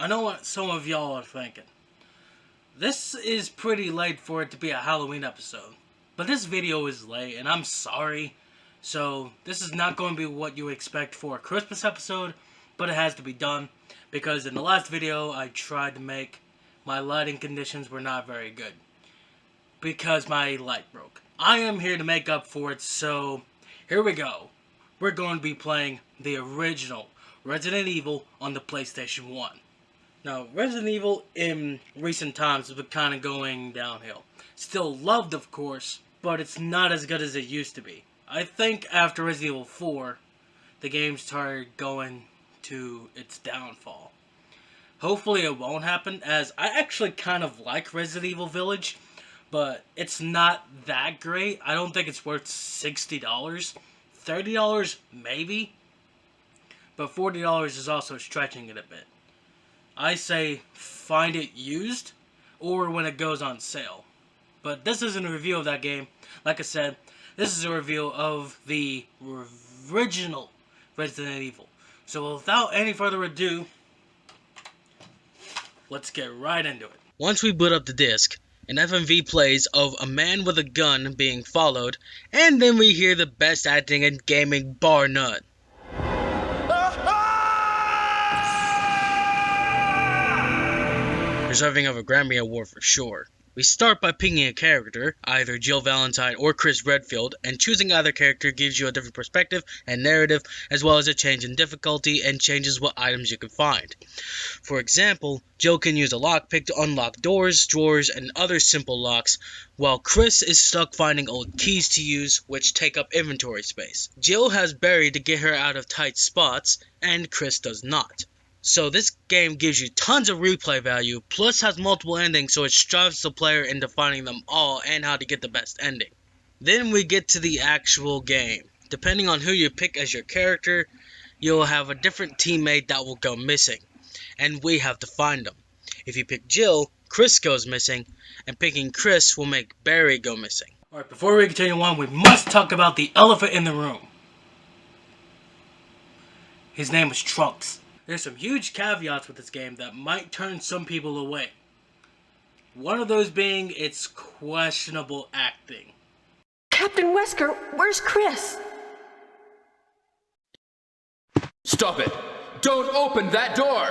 I know what some of y'all are thinking. This is pretty late for it to be a Halloween episode. But this video is late, and I'm sorry. So, this is not going to be what you expect for a Christmas episode, but it has to be done. Because in the last video, I tried to make my lighting conditions were not very good. Because my light broke. I am here to make up for it, so here we go. We're going to be playing the original Resident Evil on the PlayStation 1. Now, Resident Evil in recent times has been kind of going downhill. Still loved, of course, but it's not as good as it used to be. I think after Resident Evil 4, the game started going to its downfall. Hopefully it won't happen, as I actually kind of like Resident Evil Village, but it's not that great. I don't think it's worth $60. $30 maybe, but $40 is also stretching it a bit. I say find it used or when it goes on sale. But this isn't a review of that game. Like I said, this is a review of the original Resident Evil. So without any further ado, let's get right into it. Once we boot up the disc, an FMV plays of a man with a gun being followed, and then we hear the best acting in gaming bar none. Deserving of a Grammy Award for sure. We start by picking a character, either Jill Valentine or Chris Redfield, and choosing either character gives you a different perspective and narrative, as well as a change in difficulty and changes what items you can find. For example, Jill can use a lockpick to unlock doors, drawers, and other simple locks, while Chris is stuck finding old keys to use, which take up inventory space. Jill has Barry to get her out of tight spots, and Chris does not. So this game gives you tons of replay value, plus has multiple endings, so it strives the player into finding them all and how to get the best ending. Then we get to the actual game. Depending on who you pick as your character, you'll have a different teammate that will go missing, and we have to find them. If you pick Jill, Chris goes missing, and picking Chris will make Barry go missing. Alright, before we continue on, we must talk about the elephant in the room. His name is Trunks. There's some huge caveats with this game that might turn some people away. One of those being its questionable acting. Captain Wesker, where's Chris? Stop it! Don't open that door!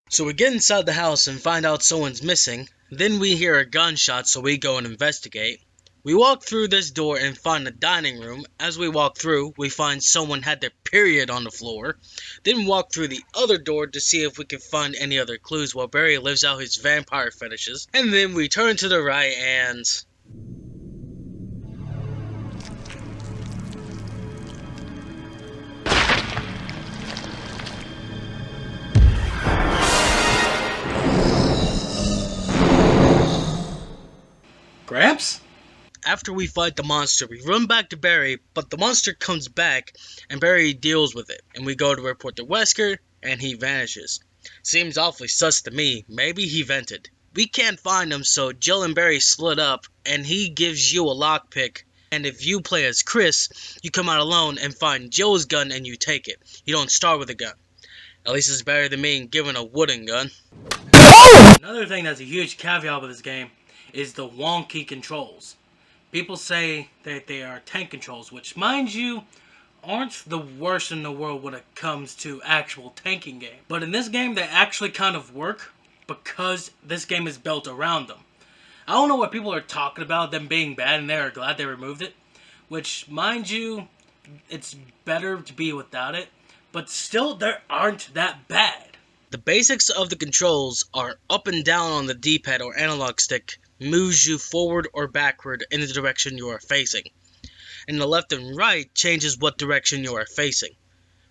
So we get inside the house and find out someone's missing. Then we hear a gunshot, so we go and investigate. We walk through this door and find the dining room. As we walk through, we find someone had their period on the floor. Then walk through the other door to see if we can find any other clues while Barry lives out his vampire fetishes. And then we turn to the right and... Gramps? After we fight the monster, we run back to Barry, but the monster comes back, and Barry deals with it. And we go to report to Wesker, and he vanishes. Seems awfully sus to me. Maybe he vented. We can't find him, so Jill and Barry split up, and he gives you a lockpick. And if you play as Chris, you come out alone and find Jill's gun and you take it. You don't start with a gun. At least it's better than being given a wooden gun. Another thing that's a huge caveat with this game is the wonky controls. People say that they are tank controls, which, mind you, aren't the worst in the world when it comes to actual tanking game. But in this game, they actually kind of work because this game is built around them. I don't know what people are talking about, them being bad, and they're glad they removed it. Which, mind you, it's better to be without it, but still, they aren't that bad. The basics of the controls are up and down on the D-pad or analog stick, moves you forward or backward in the direction you are facing. And the left and right changes what direction you are facing.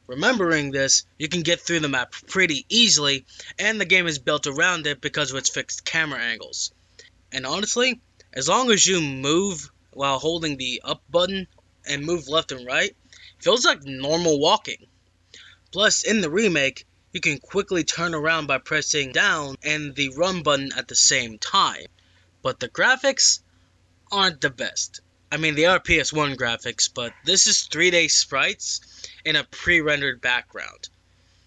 Remembering this, you can get through the map pretty easily, and the game is built around it because of its fixed camera angles. And honestly, as long as you move while holding the up button and move left and right, it feels like normal walking. Plus, in the remake, you can quickly turn around by pressing down and the run button at the same time. But the graphics aren't the best. I mean, they are PS1 graphics, but this is 3D sprites in a pre-rendered background.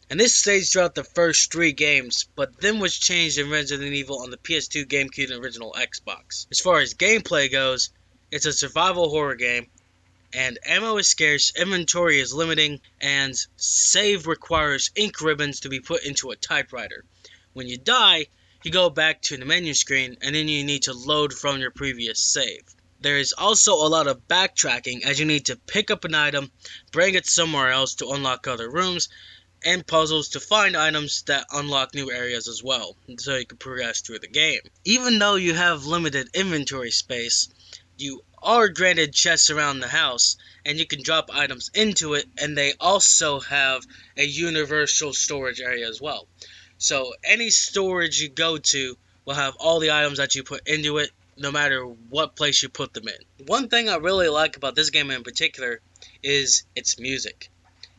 And this stays throughout the first 3 games, but then was changed in Resident Evil on the PS2, GameCube, and original Xbox. As far as gameplay goes, it's a survival horror game, and ammo is scarce, inventory is limiting, and save requires ink ribbons to be put into a typewriter. When you die, you go back to the menu screen, and then you need to load from your previous save. There is also a lot of backtracking, as you need to pick up an item, bring it somewhere else to unlock other rooms, and puzzles to find items that unlock new areas as well, so you can progress through the game. Even though you have limited inventory space, you are granted chests around the house, and you can drop items into it, and they also have a universal storage area as well. So any storage you go to will have all the items that you put into it, no matter what place you put them in. One thing I really like about this game in particular is its music.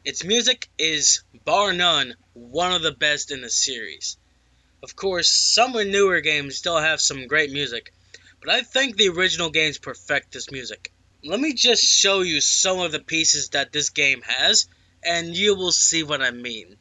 Its music is, bar none, one of the best in the series. Of course, some newer games still have some great music, but I think the original games perfect this music. Let me just show you some of the pieces that this game has, and you will see what I mean.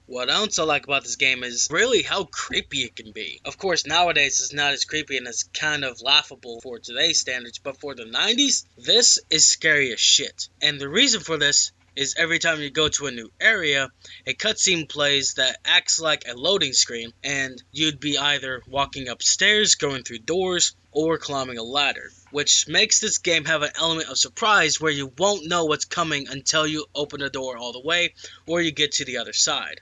What I also like about this game is really how creepy it can be. Of course, nowadays it's not as creepy and it's kind of laughable for today's standards, but for the 90s, this is scary as shit. And the reason for this is every time you go to a new area, a cutscene plays that acts like a loading screen, and you'd be either walking upstairs, going through doors, or climbing a ladder, which makes this game have an element of surprise where you won't know what's coming until you open the door all the way, or you get to the other side.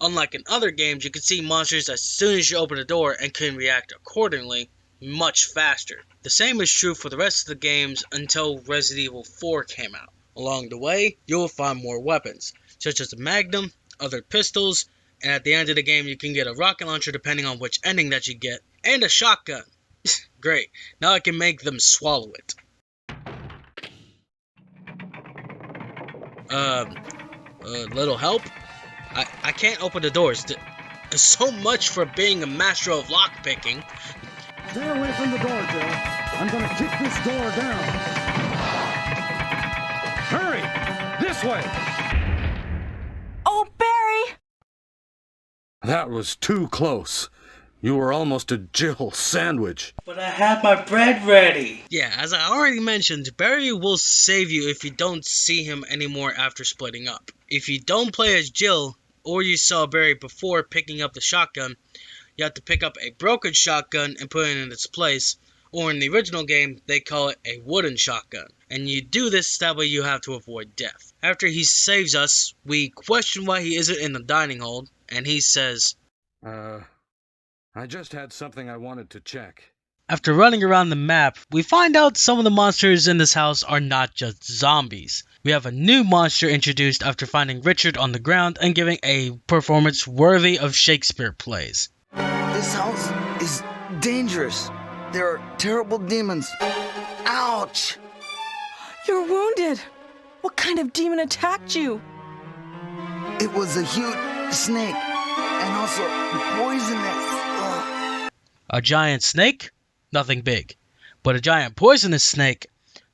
Unlike in other games, you can see monsters as soon as you open the door and can react accordingly much faster. The same is true for the rest of the games until Resident Evil 4 came out. Along the way, you will find more weapons, such as a magnum, other pistols, and at the end of the game you can get a rocket launcher depending on which ending that you get, and a shotgun. Great, now I can make them swallow it. Little help? I can't open the doors. There's so much for being a master of lockpicking. Stay away from the door, Joe. I'm gonna kick this door down. Hurry! This way! Oh, Barry! That was too close. You were almost a Jill sandwich. But I had my bread ready. Yeah, as I already mentioned, Barry will save you if you don't see him anymore after splitting up. If you don't play as Jill, or you saw Barry before picking up the shotgun, you have to pick up a broken shotgun and put it in its place, or in the original game, they call it a wooden shotgun. And you do this, that way you have to avoid death. After he saves us, we question why he isn't in the dining hall, and he says, I just had something I wanted to check. After running around the map, we find out some of the monsters in this house are not just zombies. We have a new monster introduced after finding Richard on the ground and giving a performance worthy of Shakespeare plays. This house is dangerous. There are terrible demons. Ouch! You're wounded. What kind of demon attacked you? It was a huge snake, and also poisonous. Ugh. A giant snake? Nothing big. But a giant poisonous snake?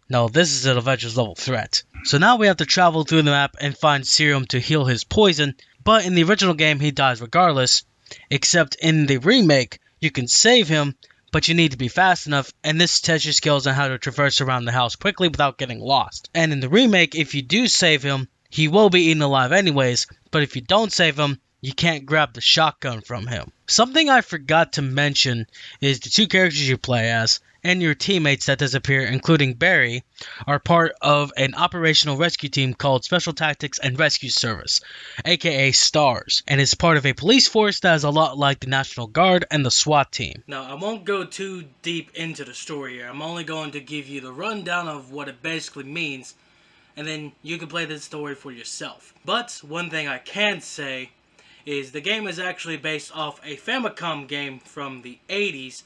No, this is an Avengers level threat. So now we have to travel through the map and find serum to heal his poison, but in the original game he dies regardless, except in the remake you can save him, but you need to be fast enough, and this tests your skills on how to traverse around the house quickly without getting lost. And in the remake, if you do save him, he will be eaten alive anyways, but if you don't save him, you can't grab the shotgun from him. Something I forgot to mention is the two characters you play as, and your teammates that disappear, including Barry, are part of an operational rescue team called Special Tactics and Rescue Service, aka STARS, and is part of a police force that is a lot like the National Guard and the SWAT team. Now, I won't go too deep into the story here. I'm only going to give you the rundown of what it basically means, and then you can play this story for yourself. But one thing I can say is the game is actually based off a Famicom game from the 80s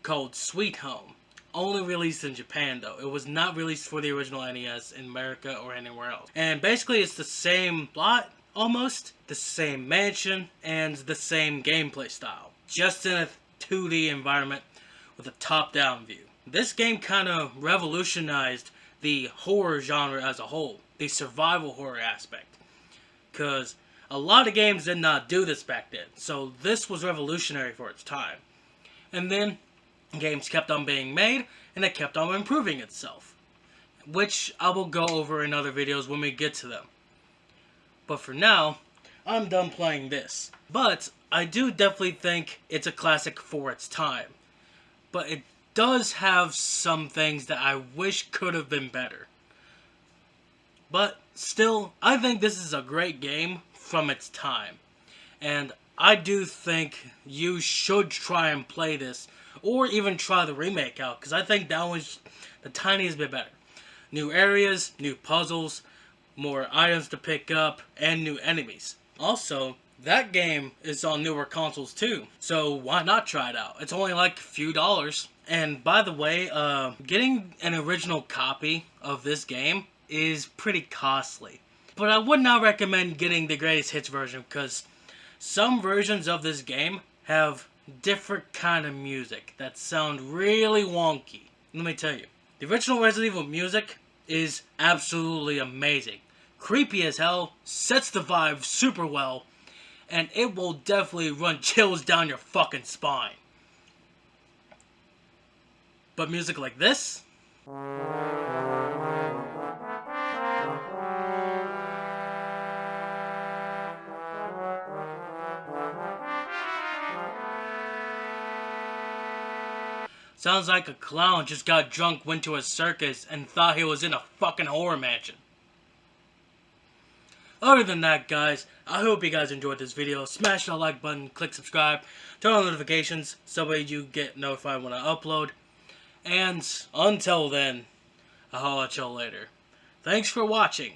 called Sweet Home. Only released in Japan though. It was not released for the original NES in America or anywhere else. And basically it's the same plot, almost. The same mansion and the same gameplay style. Just in a 2D environment with a top-down view. This game kind of revolutionized the horror genre as a whole. The survival horror aspect. Because a lot of games did not do this back then. So this was revolutionary for its time. And then games kept on being made, and it kept on improving itself. Which I will go over in other videos when we get to them. But for now, I'm done playing this. But I do definitely think it's a classic for its time. But it does have some things that I wish could have been better. But still, I think this is a great game from its time. And I do think you should try and play this, or even try the remake out, because I think that one's the tiniest bit better. New areas, new puzzles, more items to pick up, and new enemies. Also, that game is on newer consoles too, so why not try it out? It's only like a few dollars. And by the way, getting an original copy of this game is pretty costly. But I would not recommend getting the greatest hits version, because some versions of this game have different kind of music that sound really wonky. Let me tell you, the original Resident Evil music is absolutely amazing. Creepy as hell, sets the vibe super well, and it will definitely run chills down your fucking spine. But music like this? Sounds like a clown just got drunk, went to a circus, and thought he was in a fucking horror mansion. Other than that, guys, I hope you guys enjoyed this video. Smash that like button, click subscribe, turn on notifications, so that you get notified when I upload. And until then, I'll holler at y'all later. Thanks for watching.